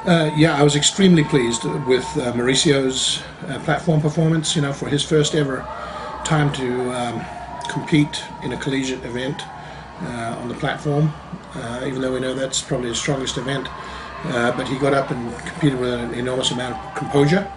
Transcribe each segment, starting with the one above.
Yeah, I was extremely pleased with Mauricio's platform performance. You know, for his first ever time to compete in a collegiate event on the platform, even though we know that's probably his strongest event. But he got up and competed with an enormous amount of composure.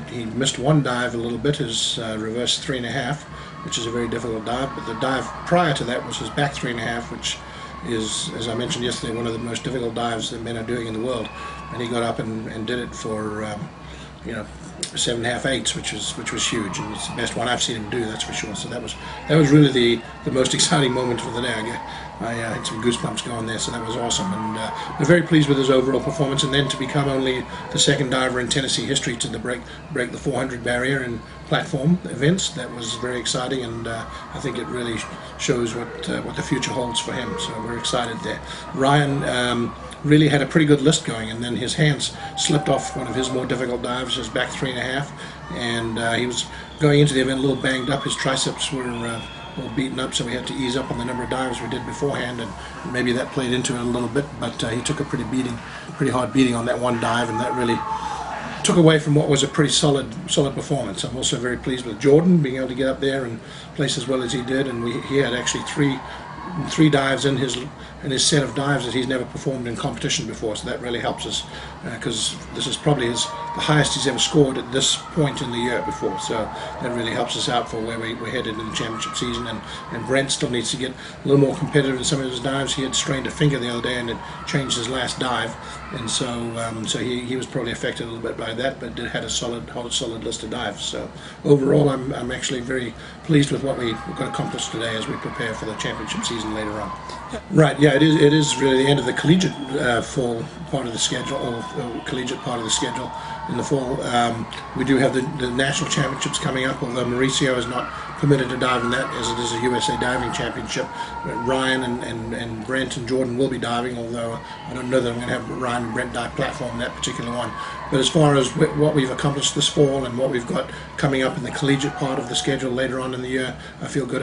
He missed one dive a little bit, his reverse 3.5, which is a very difficult dive. But the dive prior to that was his back 3.5, which is, as I mentioned yesterday, one of the most difficult dives that men are doing in the world. And he got up and did it for, 7.5 eighths, which was huge, and it's the best one I've seen him do, that's for sure. So that was really the most exciting moment of the day. I had some goosebumps going there, so that was awesome, and we're very pleased with his overall performance. And then to become only the second diver in Tennessee history to break the 400 barrier in platform events, that was very exciting, and I think it really shows what the future holds for him. So we're excited there. Ryan really had a pretty good list going, and then his hands slipped off one of his more difficult dives, his back 3.5, and he was going into the event a little banged up. His triceps were all beaten up, so we had to ease up on the number of dives we did beforehand, and maybe that played into it a little bit, but he took a pretty hard beating on that one dive, and that really took away from what was a pretty solid performance. I'm also very pleased with Jordan being able to get up there and place as well as he did, and he had actually three dives in his set of dives that he's never performed in competition before, so that really helps us, because this is probably the highest he's ever scored at this point in the year before, so that really helps us out for where we're headed in the championship season. And Brent still needs to get a little more competitive in some of his dives. He had strained a finger the other day and had changed his last dive, and so he was probably affected a little bit by that, but had a solid list of dives. So overall, I'm actually very pleased with what we got accomplished today as we prepare for the championship season later on. Right, yeah, it is really the end of the collegiate fall part of the schedule, or collegiate part of the schedule in the fall. We do have the national championships coming up, although Mauricio is not permitted to dive in that, as it is a USA Diving Championship. But Ryan and Brent and Jordan will be diving, although I don't know that I'm going to have Ryan and Brent dive platform in that particular one. But as far as what we've accomplished this fall and what we've got coming up in the collegiate part of the schedule later on in the year, I feel good.